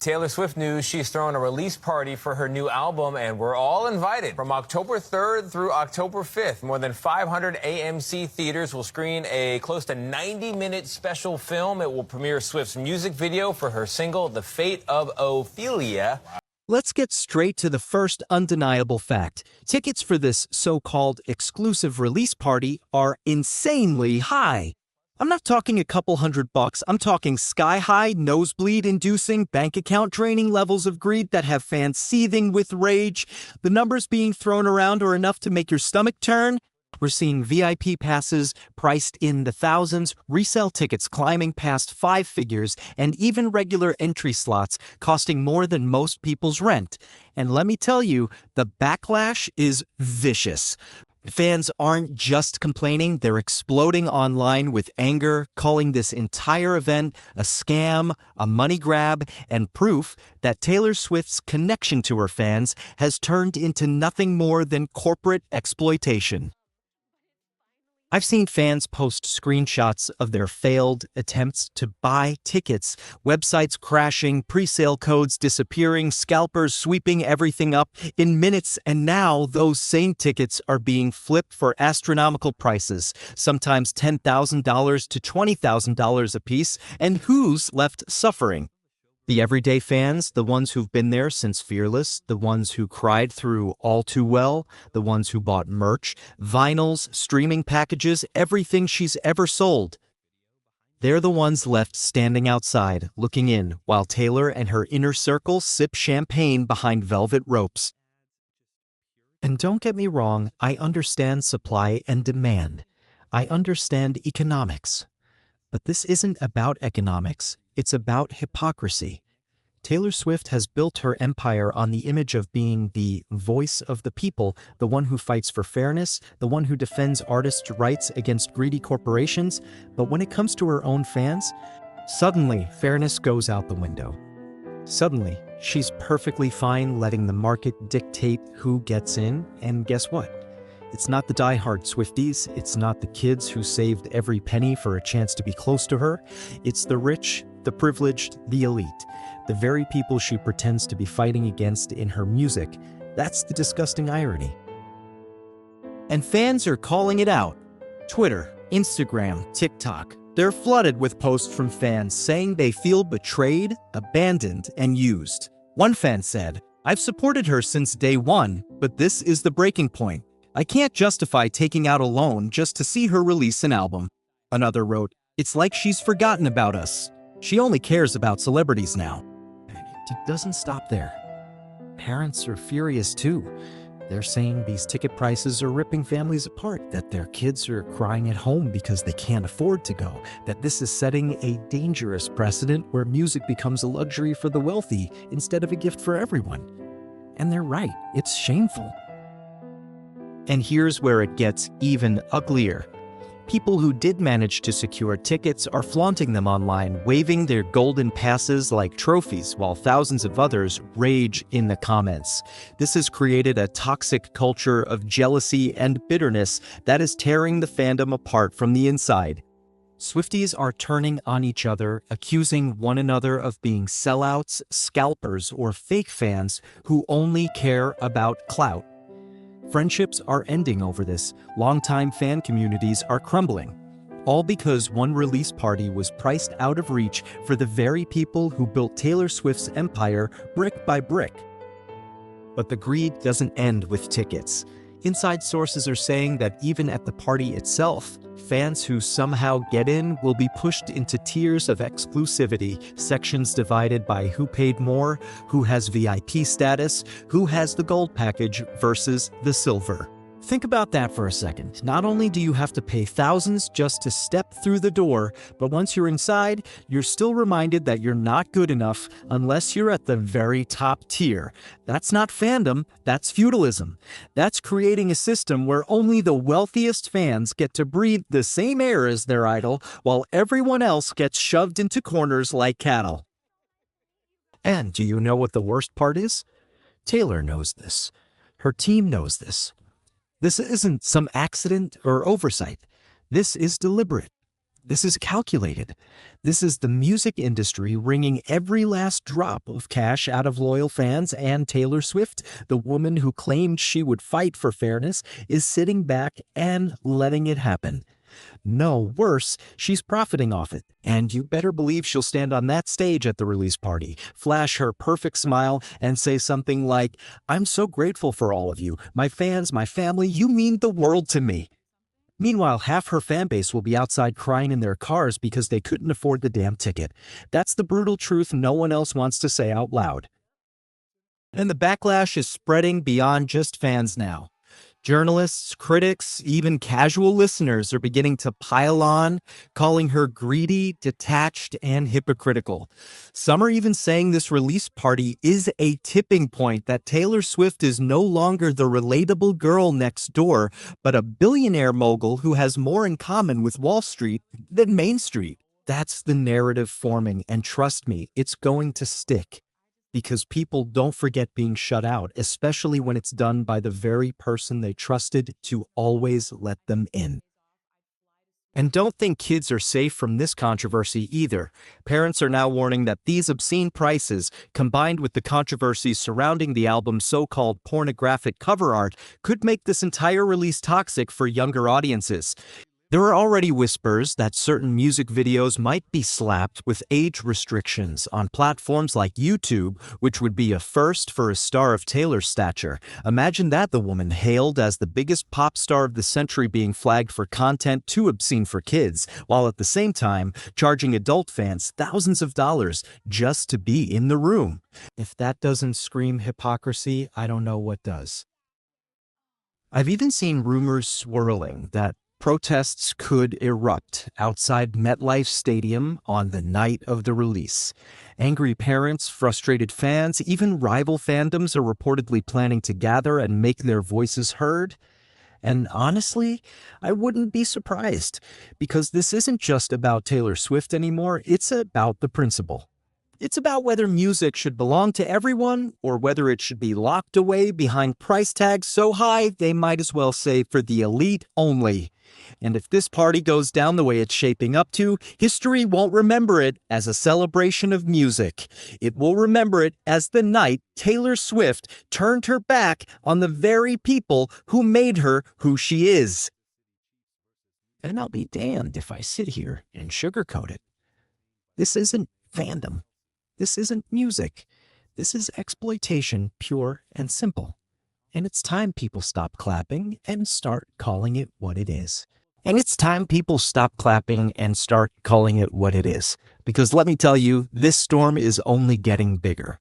Taylor Swift news, she's throwing a release party for her new album, and we're all invited. From October 3rd through October 5th, more than 500 AMC theaters will screen a close to 90-minute special film. It will premiere Swift's music video for her single, The Fate of Ophelia. Let's get straight to the first undeniable fact. Tickets for this so-called exclusive release party are insanely high. I'm not talking a couple $100, I'm talking sky-high, nosebleed-inducing, bank account draining levels of greed that have fans seething with rage. The numbers being thrown around are enough to make your stomach turn. We're seeing VIP passes priced in the thousands, resale tickets climbing past 5 figures, and even regular entry slots costing more than most people's rent. And let me tell you, the backlash is vicious. Fans aren't just complaining, they're exploding online with anger, calling this entire event a scam, a money grab, and proof that Taylor Swift's connection to her fans has turned into nothing more than corporate exploitation. I've seen fans post screenshots of their failed attempts to buy tickets, websites crashing, pre-sale codes disappearing, scalpers sweeping everything up in minutes, and now those same tickets are being flipped for astronomical prices, sometimes $10,000 to $20,000 apiece, and who's left suffering? The everyday fans, the ones who've been there since Fearless, the ones who cried through All Too Well, the ones who bought merch, vinyls, streaming packages, everything she's ever sold. They're the ones left standing outside, looking in, while Taylor and her inner circle sip champagne behind velvet ropes. And don't get me wrong, I understand supply and demand. I understand economics. But this isn't about economics. It's about hypocrisy. Taylor Swift has built her empire on the image of being the voice of the people, the one who fights for fairness, the one who defends artists' rights against greedy corporations. But when it comes to her own fans, suddenly fairness goes out the window. Suddenly, she's perfectly fine letting the market dictate who gets in, and guess what? It's not the die-hard Swifties, it's not the kids who saved every penny for a chance to be close to her. It's the rich, the privileged, the elite, the very people she pretends to be fighting against in her music. That's the disgusting irony. And fans are calling it out. Twitter, Instagram, TikTok, they're flooded with posts from fans saying they feel betrayed, abandoned, and used. One fan said, "I've supported her since day one, but this is the breaking point. I can't justify taking out a loan just to see her release an album." Another wrote, "It's like she's forgotten about us. She only cares about celebrities now." It doesn't stop there. Parents are furious too. They're saying these ticket prices are ripping families apart, that their kids are crying at home because they can't afford to go, that this is setting a dangerous precedent where music becomes a luxury for the wealthy instead of a gift for everyone. And they're right, it's shameful. And here's where it gets even uglier. People who did manage to secure tickets are flaunting them online, waving their golden passes like trophies, while thousands of others rage in the comments. This has created a toxic culture of jealousy and bitterness that is tearing the fandom apart from the inside. Swifties are turning on each other, accusing one another of being sellouts, scalpers, or fake fans who only care about clout. Friendships are ending over this. Longtime fan communities are crumbling. All because one release party was priced out of reach for the very people who built Taylor Swift's empire brick by brick. But the greed doesn't end with tickets. Inside sources are saying that even at the party itself, fans who somehow get in will be pushed into tiers of exclusivity, sections divided by who paid more, who has VIP status, who has the gold package versus the silver. Think about that for a second. Not only do you have to pay thousands just to step through the door, but once you're inside, you're still reminded that you're not good enough unless you're at the very top tier. That's not fandom, that's feudalism. That's creating a system where only the wealthiest fans get to breathe the same air as their idol, while everyone else gets shoved into corners like cattle. And do you know what the worst part is? Taylor knows this. Her team knows this. This isn't some accident or oversight. This is deliberate. This is calculated. This is the music industry wringing every last drop of cash out of loyal fans, and Taylor Swift, the woman who claimed she would fight for fairness, is sitting back and letting it happen. No, worse, she's profiting off it. And you better believe she'll stand on that stage at the release party, flash her perfect smile, and say something like, "I'm so grateful for all of you. My fans, my family, you mean the world to me." Meanwhile, half her fan base will be outside crying in their cars because they couldn't afford the damn ticket. That's the brutal truth no one else wants to say out loud. And the backlash is spreading beyond just fans now. Journalists, critics, even casual listeners are beginning to pile on, calling her greedy, detached, and hypocritical. Some are even saying this release party is a tipping point, that Taylor Swift is no longer the relatable girl next door, but a billionaire mogul who has more in common with Wall Street than Main Street. That's the narrative forming, and trust me, it's going to stick. Because people don't forget being shut out, especially when it's done by the very person they trusted to always let them in. And don't think kids are safe from this controversy either. Parents are now warning that these obscene prices, combined with the controversies surrounding the album's so-called pornographic cover art, could make this entire release toxic for younger audiences. There are already whispers that certain music videos might be slapped with age restrictions on platforms like YouTube, which would be a first for a star of Taylor's stature. Imagine that, the woman hailed as the biggest pop star of the century being flagged for content too obscene for kids, while at the same time charging adult fans thousands of dollars just to be in the room. If that doesn't scream hypocrisy, I don't know what does. I've even seen rumors swirling that protests could erupt outside MetLife Stadium on the night of the release. Angry parents, frustrated fans, even rival fandoms are reportedly planning to gather and make their voices heard. And honestly, I wouldn't be surprised, because this isn't just about Taylor Swift anymore, it's about the principle. It's about whether music should belong to everyone, or whether it should be locked away behind price tags so high they might as well say for the elite only. And if this party goes down the way it's shaping up to, history won't remember it as a celebration of music. It will remember it as the night Taylor Swift turned her back on the very people who made her who she is. And I'll be damned if I sit here and sugarcoat it. This isn't fandom. This isn't music. This is exploitation, pure and simple. And it's time people stop clapping and start calling it what it is. Because let me tell you, this storm is only getting bigger.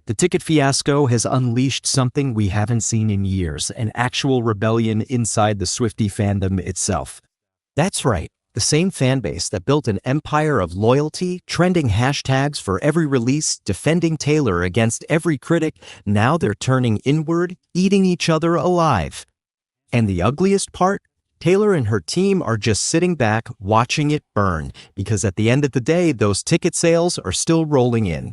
The ticket fiasco has unleashed something we haven't seen in years, an actual rebellion inside the Swiftie fandom itself. That's right. The same fan base that built an empire of loyalty, trending hashtags for every release, defending Taylor against every critic, now they're turning inward, eating each other alive. And the ugliest part? Taylor and her team are just sitting back, watching it burn, because at the end of the day, those ticket sales are still rolling in.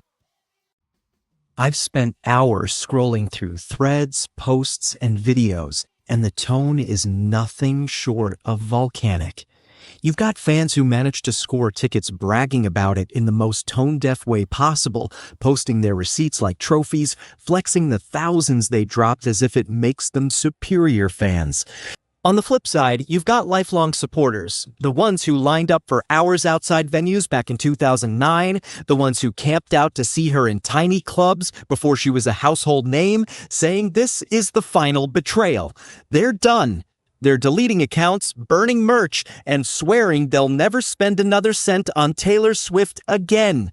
I've spent hours scrolling through threads, posts, and videos, and the tone is nothing short of volcanic. You've got fans who managed to score tickets bragging about it in the most tone-deaf way possible, posting their receipts like trophies, flexing the thousands they dropped as if it makes them superior fans. On the flip side, you've got lifelong supporters, the ones who lined up for hours outside venues back in 2009, the ones who camped out to see her in tiny clubs before she was a household name, saying this is the final betrayal. They're done. They're deleting accounts, burning merch, and swearing they'll never spend another cent on Taylor Swift again.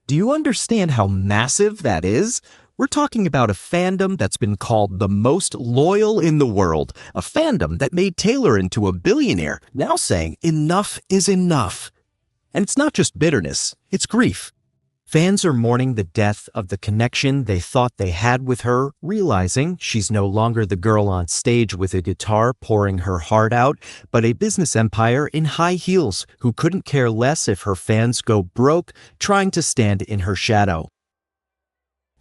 Do you understand how massive that is? We're talking about a fandom that's been called the most loyal in the world, a fandom that made Taylor into a billionaire, now saying enough is enough. And it's not just bitterness, it's grief. Fans are mourning the death of the connection they thought they had with her, realizing she's no longer the girl on stage with a guitar pouring her heart out, but a business empire in high heels who couldn't care less if her fans go broke trying to stand in her shadow.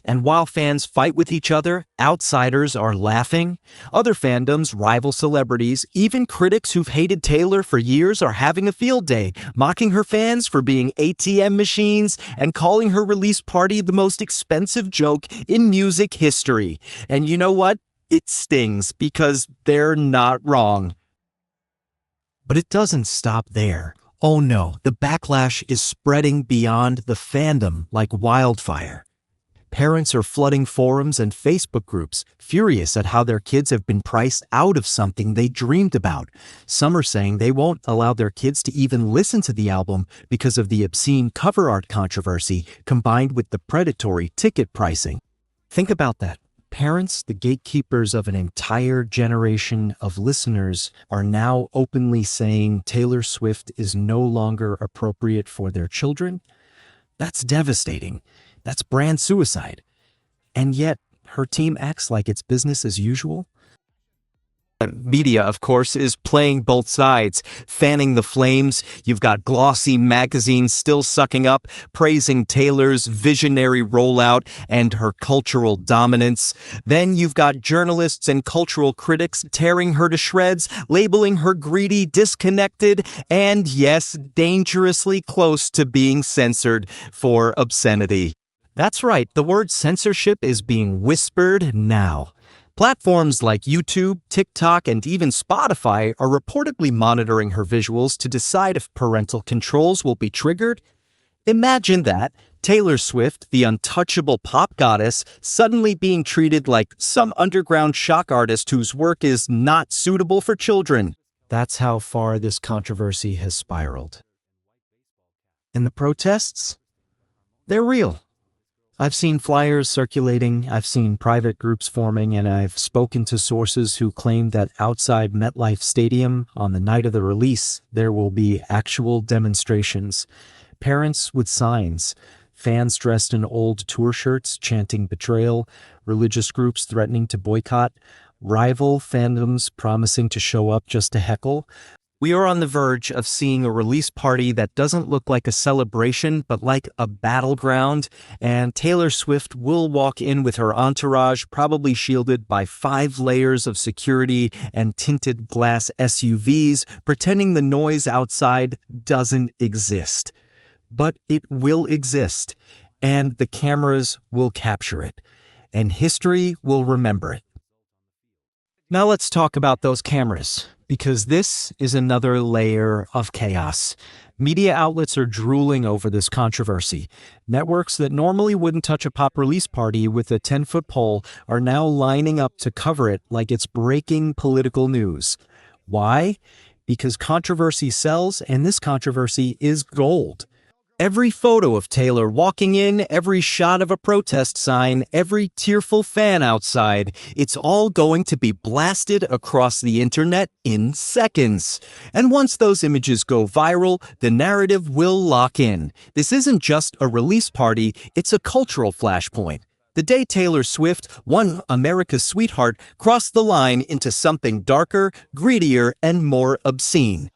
And while fans fight with each other, outsiders are laughing. Other fandoms rival celebrities. Even critics who've hated Taylor for years are having a field day, mocking her fans for being ATM machines and calling her release party the most expensive joke in music history. And you know what? It stings because they're not wrong. But it doesn't stop there. Oh no, the backlash is spreading beyond the fandom like wildfire. Parents are flooding forums and Facebook groups, furious at how their kids have been priced out of something they dreamed about. Some are saying they won't allow their kids to even listen to the album because of the obscene cover art controversy combined with the predatory ticket pricing. Think about that. Parents, the gatekeepers of an entire generation of listeners, are now openly saying Taylor Swift is no longer appropriate for their children. That's devastating. That's brand suicide. And yet, her team acts like it's business as usual. Media, of course, is playing both sides, fanning the flames. You've got glossy magazines still sucking up, praising Taylor's visionary rollout and her cultural dominance. Then you've got journalists and cultural critics tearing her to shreds, labeling her greedy, disconnected, and yes, dangerously close to being censored for obscenity. That's right, the word censorship is being whispered now. Platforms like YouTube, TikTok, and even Spotify are reportedly monitoring her visuals to decide if parental controls will be triggered. Imagine that, Taylor Swift, the untouchable pop goddess, suddenly being treated like some underground shock artist whose work is not suitable for children. That's how far this controversy has spiraled. And the protests? They're real. I've seen flyers circulating, I've seen private groups forming, and I've spoken to sources who claim that outside MetLife Stadium on the night of the release, there will be actual demonstrations. Parents with signs, fans dressed in old tour shirts chanting betrayal, religious groups threatening to boycott, rival fandoms promising to show up just to heckle. We are on the verge of seeing a release party that doesn't look like a celebration, but like a battleground, and Taylor Swift will walk in with her entourage, probably shielded by 5 layers of security and tinted glass SUVs, pretending the noise outside doesn't exist. But it will exist, and the cameras will capture it, and history will remember it. Now let's talk about those cameras, because this is another layer of chaos. Media outlets are drooling over this controversy. Networks that normally wouldn't touch a pop release party with a 10-foot pole are now lining up to cover it like it's breaking political news. Why? Because controversy sells, and this controversy is gold. Every photo of Taylor walking in, every shot of a protest sign, every tearful fan outside, it's all going to be blasted across the internet in seconds. And once those images go viral, the narrative will lock in. This isn't just a release party, it's a cultural flashpoint. The day Taylor Swift, one America's sweetheart, crossed the line into something darker, greedier, and more obscene.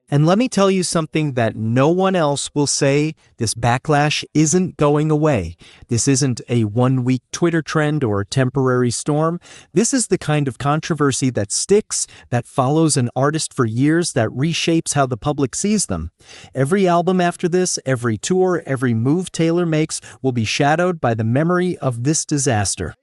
And let me tell you something that no one else will say. This backlash isn't going away. This isn't a one-week Twitter trend or a temporary storm. This is the kind of controversy that sticks, that follows an artist for years, that reshapes how the public sees them. Every album after this, every tour, every move Taylor makes will be shadowed by the memory of this disaster.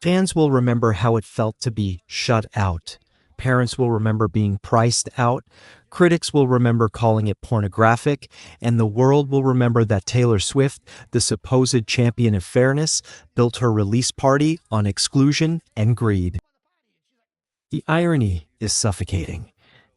Fans will remember how it felt to be shut out. Parents will remember being priced out. Critics will remember calling it pornographic, and the world will remember that Taylor Swift, the supposed champion of fairness, built her release party on exclusion and greed. The irony is suffocating.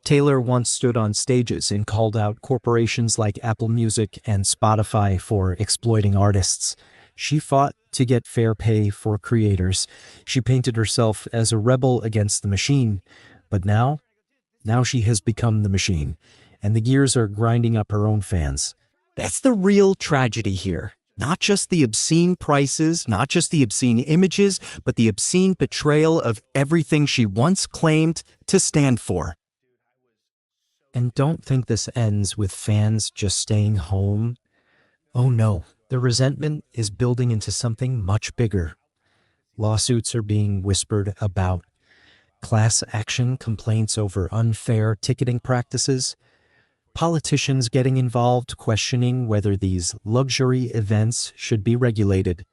Taylor once stood on stages and called out corporations like Apple Music and Spotify for exploiting artists. She fought to get fair pay for creators. She painted herself as a rebel against the machine. But now she has become the machine, and the gears are grinding up her own fans. That's the real tragedy here. Not just the obscene prices, not just the obscene images, but the obscene betrayal of everything she once claimed to stand for. And don't think this ends with fans just staying home. Oh no, The resentment is building into something much bigger. Lawsuits are being whispered about. Class action complaints over unfair ticketing practices. Politicians getting involved, questioning whether these luxury events should be regulated.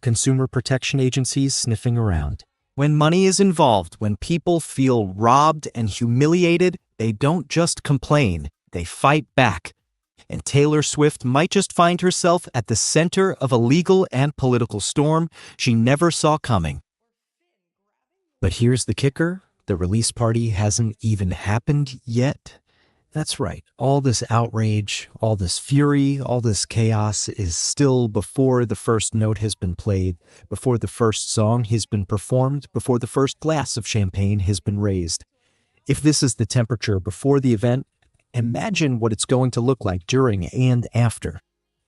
Consumer protection agencies sniffing around. When money is involved, when people feel robbed and humiliated, they don't just complain, they fight back. And Taylor Swift might just find herself at the center of a legal and political storm she never saw coming. But here's the kicker, the release party hasn't even happened yet. That's right, all this outrage, all this fury, all this chaos is still before the first note has been played, before the first song has been performed, before the first glass of champagne has been raised. If this is the temperature before the event, imagine what it's going to look like during and after.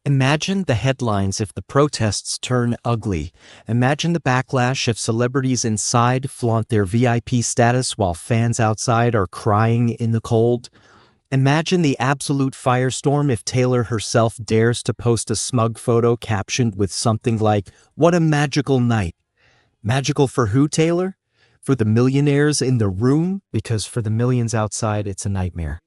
Imagine the headlines if the protests turn ugly. Imagine the backlash if celebrities inside flaunt their VIP status while fans outside are crying in the cold. Imagine the absolute firestorm if Taylor herself dares to post a smug photo captioned with something like, "What a magical night." Magical for who, Taylor? For the millionaires in the room? Because for the millions outside, it's a nightmare.